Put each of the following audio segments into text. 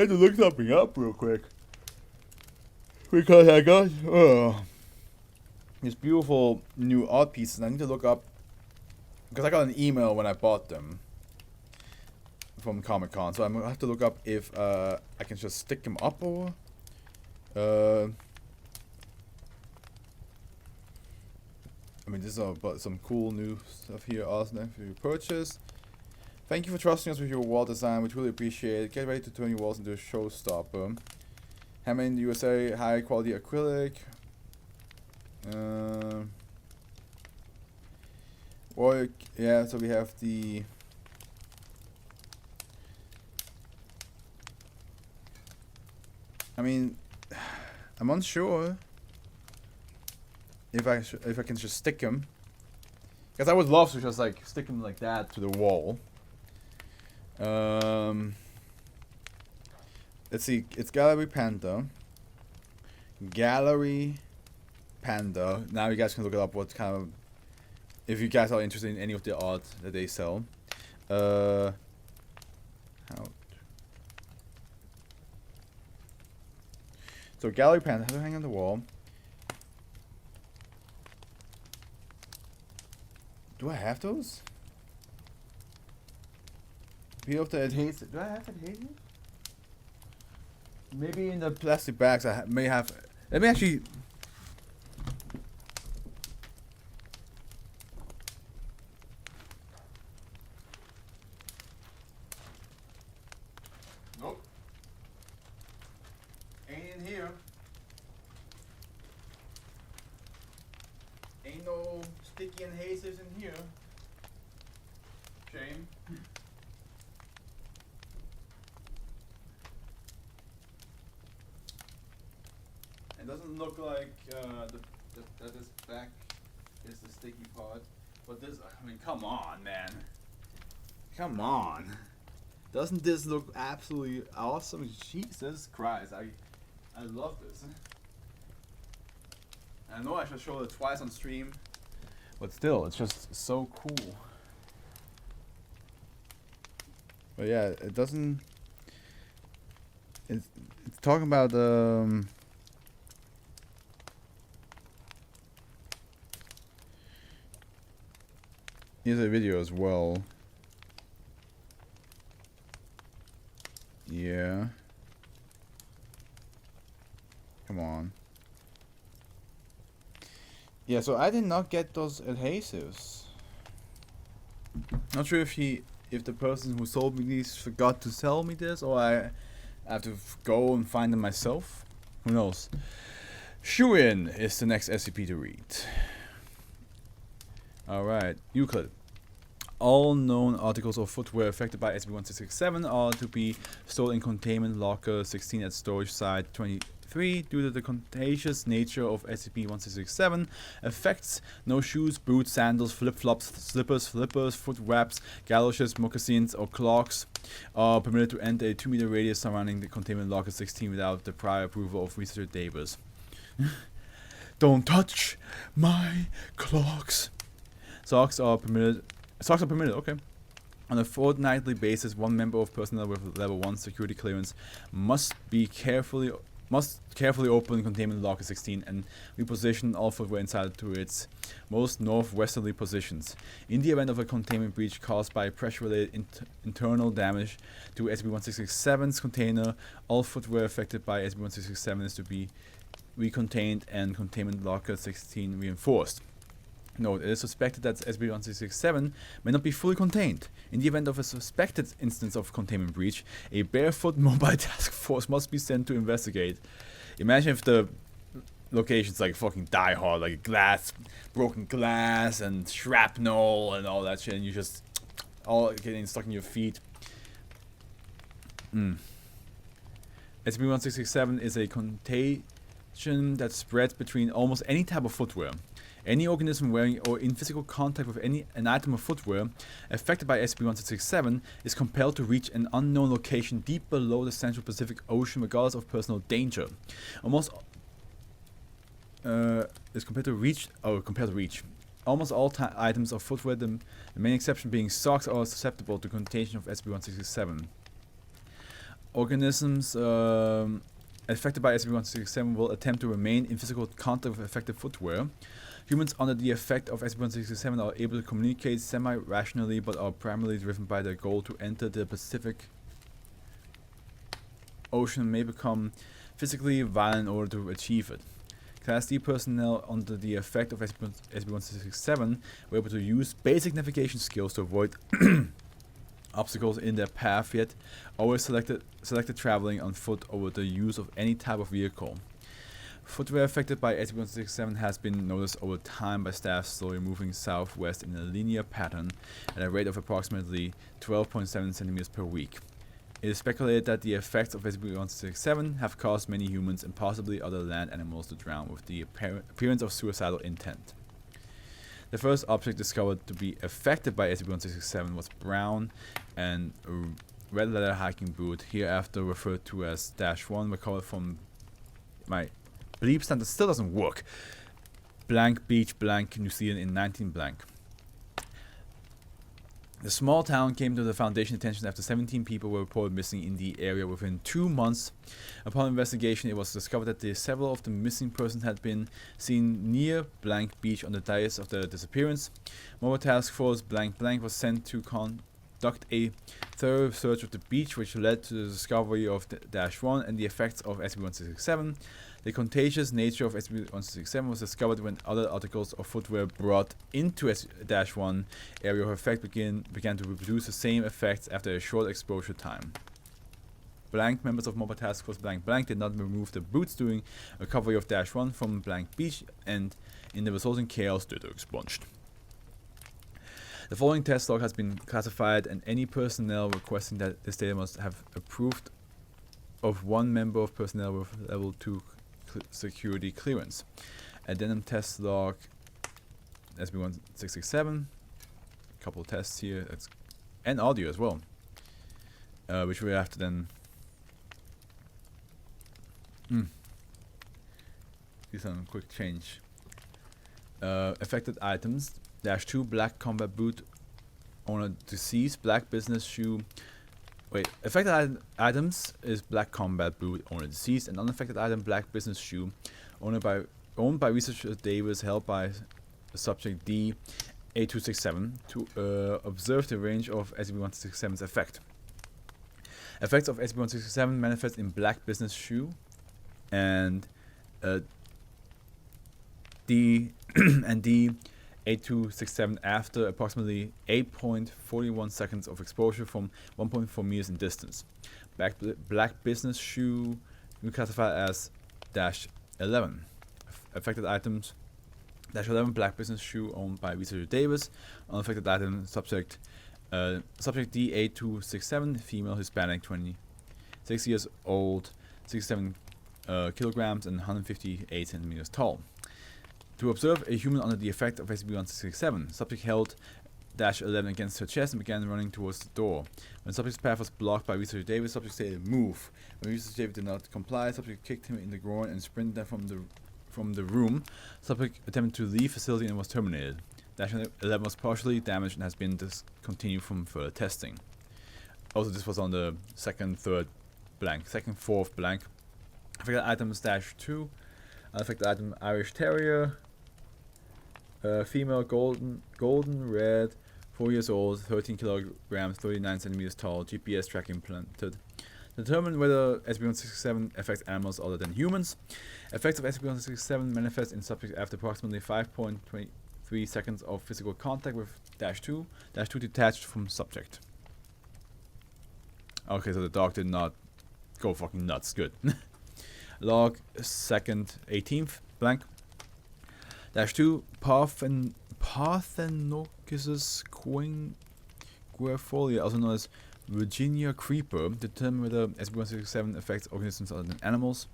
had to look something up real quick. Because I got these beautiful new art pieces, and I need to look up. Because I got an email when I bought them from Comic-Con, so I'm gonna have to look up if I can just stick them up or I mean, this is about some cool new stuff here. Awesome for your purchase. Thank you for trusting us with your wall design, which really appreciate it. Get ready to turn your walls into a showstopper. Handmade in the USA, high quality acrylic. Well, yeah, so we have the I mean, I'm unsure if I can just stick him, because I would love to just like stick him like that to the wall. Let's see, it's Gallery Panda. Gallery Panda. Now you guys can look it up. What kind of, if you guys are interested in any of the art that they sell. How? So Gallery Panda, how to hang on the wall. Do I have those? Peel off the adhesive. Do I have adhesive? Maybe in the plastic bags I may have. Let me actually. Nope. Ain't in here. Ain't no sticky adhesives in here. Shame. It doesn't look like that this back is the sticky part, but this, I mean, come on, man. Come on. Doesn't this look absolutely awesome? Jesus Christ, I love this. I know I should show it twice on stream, but still, it's just so cool. But yeah, it doesn't. It's talking about here's a video as well. Yeah. Come on. Yeah, so I did not get those adhesives. Not sure if the person who sold me these forgot to sell me this, or I have to go and find them myself. Who knows? Shuin is the next SCP to read. Alright, Euclid. All known articles of footwear affected by SCP-1667 are to be stored in Containment Locker 16 at Storage Site 23. Due to the contagious nature of SCP-1667, affects no shoes, boots, sandals, flip-flops, slippers, flippers, foot wraps, galoshes, moccasins, or clogs are permitted to enter a 2-meter radius surrounding the Containment Locker 16 without the prior approval of Researcher Davis. Don't touch my clogs. Socks are permitted, okay. On a fortnightly basis, one member of personnel with level 1 security clearance must carefully open Containment Locker 16 and reposition all footwear inside to its most northwesterly positions. In the event of a containment breach caused by pressure-related internal damage to SCP-1667's container, all footwear affected by SCP-1667 is to be recontained and Containment Locker 16 reinforced. Note, it is suspected that SCP-1667 may not be fully contained. In the event of a suspected instance of containment breach, a barefoot mobile task force must be sent to investigate. Imagine if the location's like fucking Die Hard, like broken glass and shrapnel and all that shit, and you just all getting stuck in your feet. SCP-1667 is a contagion that spreads between almost any type of footwear. Any organism wearing or in physical contact with an item of footwear affected by SCP-1667 is compelled to reach an unknown location deep below the Central Pacific Ocean regardless of personal danger. Almost compared to reach. Almost all items of footwear, the main exception being socks, are susceptible to contagion of SCP-1667. Organisms affected by SCP-167 will attempt to remain in physical contact with affected footwear. Humans under the effect of SCP-167 are able to communicate semi-rationally but are primarily driven by their goal to enter the Pacific Ocean and may become physically violent in order to achieve it. Class D personnel under the effect of SCP-167 were able to use basic navigation skills to avoid obstacles in their path, yet always selected traveling on foot over the use of any type of vehicle. Footwear affected by SCP-167 has been noticed over time by staff slowly moving southwest in a linear pattern at a rate of approximately 12.7 centimeters per week. It is speculated that the effects of SCP-167 have caused many humans and possibly other land animals to drown with the appearance of suicidal intent. The first object discovered to be affected by SCP-167 was brown and red leather hiking boot, hereafter referred to as -1, recovered from my bleep stand that still doesn't work. Blank Beach, blank New Zealand in 19 blank. The small town came to the Foundation attention after 17 people were reported missing in the area within 2 months. Upon investigation, it was discovered that several of the missing persons had been seen near Blank Beach on the days of their disappearance. Mobile Task Force Blank Blank was sent to conduct a thorough search of the beach, which led to the discovery of -1 and the effects of SCP-167. The contagious nature of SCP-167 was discovered when other articles of footwear brought into -1 area of effect began to reproduce the same effects after a short exposure time. Blank members of Mobile Task Force Blank Blank did not remove the boots during recovery of -1 from Blank Beach, and in the resulting chaos they were expunged. The following test log has been classified, and any personnel requesting that this data must have approved of one member of personnel with level 2 security clearance. Addendum test log SCP-1667. Couple of tests here, and audio as well, which we have to then do some quick change. Affected items: -2 black combat boot, owner deceased, black business shoe. Wait, affected items is black combat boot, owner deceased, and unaffected item black business shoe, owned by researcher Davis, held by subject D-8267 to observe the range of SCP-167's effect. Effects of SCP-167 manifest in black business shoe and D-8267 after approximately 8.41 seconds of exposure from 1.4 meters in distance. Black business shoe reclassified as -11. Affected items: -11 black business shoe owned by researcher Davis. Unaffected item subject D-8267, female, Hispanic, 26 years old, 67 kilograms and 158 centimeters tall. To observe a human under the effect of SCP-167, subject held -11 against her chest and began running towards the door. When subject's path was blocked by researcher Davis, subject stated "move." When researcher Davis did not comply, subject kicked him in the groin and sprinted from the room. Subject attempted to leave facility and was terminated. -11 was partially damaged and has been discontinued from further testing. Also, this was on the second, fourth blank. Affected items -2. Unaffected item Irish Terrier. Female, golden red, 4 years old, 13 kilograms, 39 centimeters tall, GPS track implanted. Determine whether SCP-167 affects animals other than humans. Effects of SCP-167 manifest in subject after approximately 5.23 seconds of physical contact with -2. -2 detached from subject. Okay, so the dog did not go fucking nuts. Good. Log 2nd 18th blank. -2 Parthenochus quinquefolia, also known as Virginia creeper. Determine whether SCP-167 affects organisms other than animals.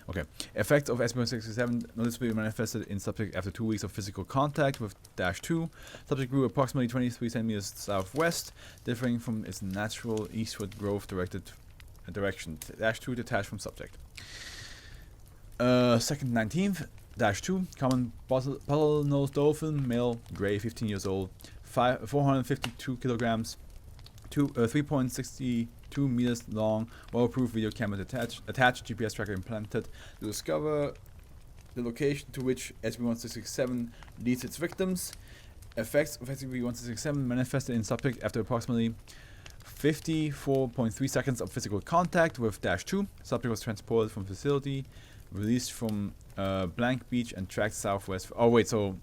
Okay. Effects of SCP-167 noticeably manifested in subject after 2 weeks of physical contact with -2. Subject grew approximately 23 centimeters southwest, differing from its natural eastward growth direction. -2 detached from subject. 2nd 19th. -2, common bottlenose dolphin, male, gray, 15 years old, 452 kilograms, 3.62 meters long, waterproof video camera attached, GPS tracker implanted to discover the location to which SCP-1667 leads its victims. Effects of SCP-1667 manifested in subject after approximately 54.3 seconds of physical contact with -2. Subject was transported from facility, released from Blank Beach and tracked southwest. Oh wait, so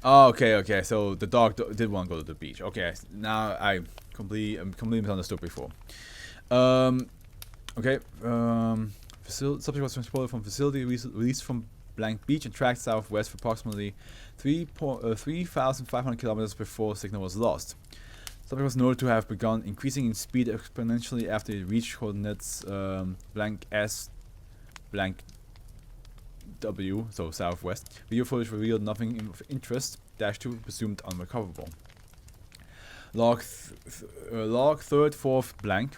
oh, okay. So the dog did want to go to the beach. Okay, now I'm completely misunderstood before. Okay. Subject was transported from facility, released from Blank Beach, and tracked southwest for approximately 3,500 kilometers before signal was lost. Subject was noted to have begun increasing in speed exponentially after it reached coordinates blank S, blank W, so southwest. Video footage revealed nothing of interest. -2 presumed unrecoverable. Log 3rd 4th blank.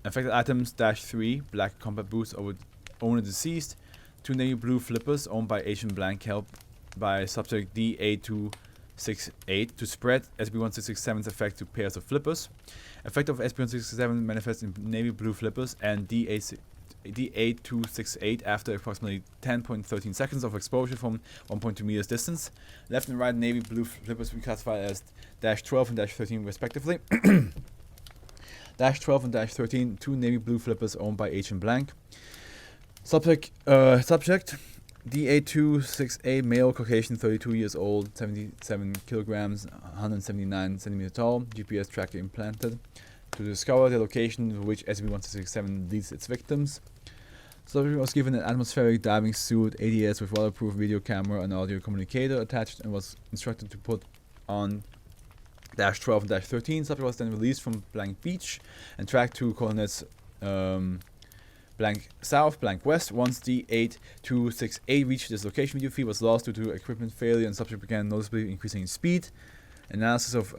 Affected items -3 black combat boots owner deceased. 2 navy blue flippers owned by Asian blank held by subject DA268 to spread SCP-1667's effect to pairs of flippers. Effect of SCP-1667 manifests in navy blue flippers and DA268 after approximately 10.13 seconds of exposure from 1.2 meters distance. Left and right navy blue flippers reclassified as -12 and -13 respectively. -12 and -13, 2 navy blue flippers owned by Asian blank. Subject DA268 male, Caucasian, 32 years old, 77 kilograms, 179 centimeters tall, GPS tracker implanted to discover the location to which SCP-1667 leads its victims. Subject was given an atmospheric diving suit, ADS with waterproof video camera and audio communicator attached, and was instructed to put on -12 and -13. Subject was then released from Blank Beach and tracked to coordinates blank south, blank west. Once DA268 reached this location, video feed was lost due to equipment failure and subject began noticeably increasing in speed. Analysis of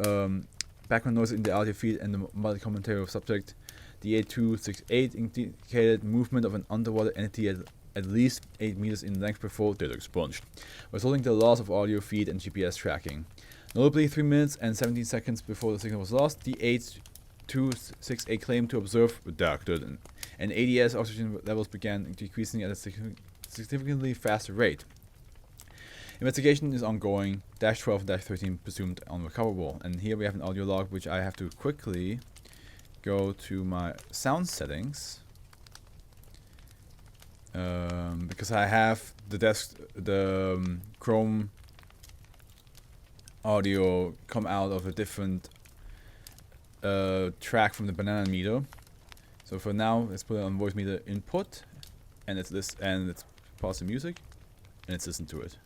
background noise in the audio feed and the multi commentary of subject DA268 indicated movement of an underwater entity at least 8 meters in length before they were expunged, resulting in the loss of audio feed and GPS tracking. Notably, 3 minutes and 17 seconds before the signal was lost, DA268 claimed to observe redacted and ADS oxygen levels began decreasing at a significantly faster rate. Investigation is ongoing. -12 and -13 presumed unrecoverable. And here we have an audio log which I have to quickly go to my sound settings. Because I have the Chrome audio come out of a different track from the banana meter. So for now, let's put it on voice meter input, and let's pause the music, and let's listen to it.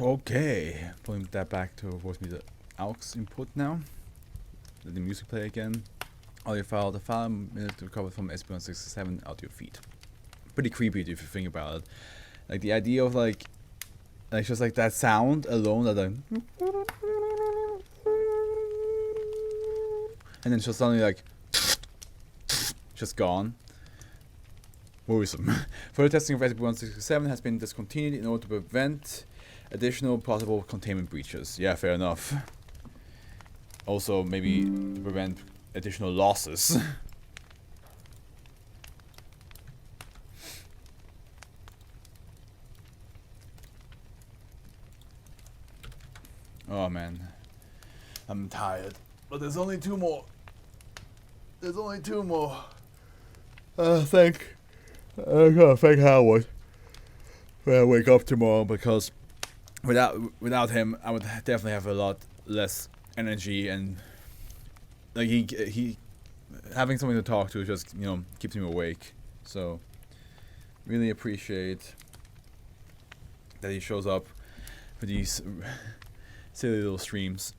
Okay, putting that back to voice meter aux input now. Let the music play again. Audio file, the file minute recovered from SCP-1667 audio feed. Pretty creepy if you think about it. Like the idea of like Like just like that sound alone, that and then just suddenly like just gone. Worrisome. Further testing of SCP-167 has been discontinued in order to prevent additional possible containment breaches. Yeah, fair enough. Also, maybe prevent additional losses. Oh man, I'm tired. But there's only 2 more. There's only 2 more. I gotta thank Howard when I wake up tomorrow, because without him, I would definitely have a lot less energy, and like he having something to talk to just, you know, keeps me awake. So really appreciate that he shows up for these silly little streams.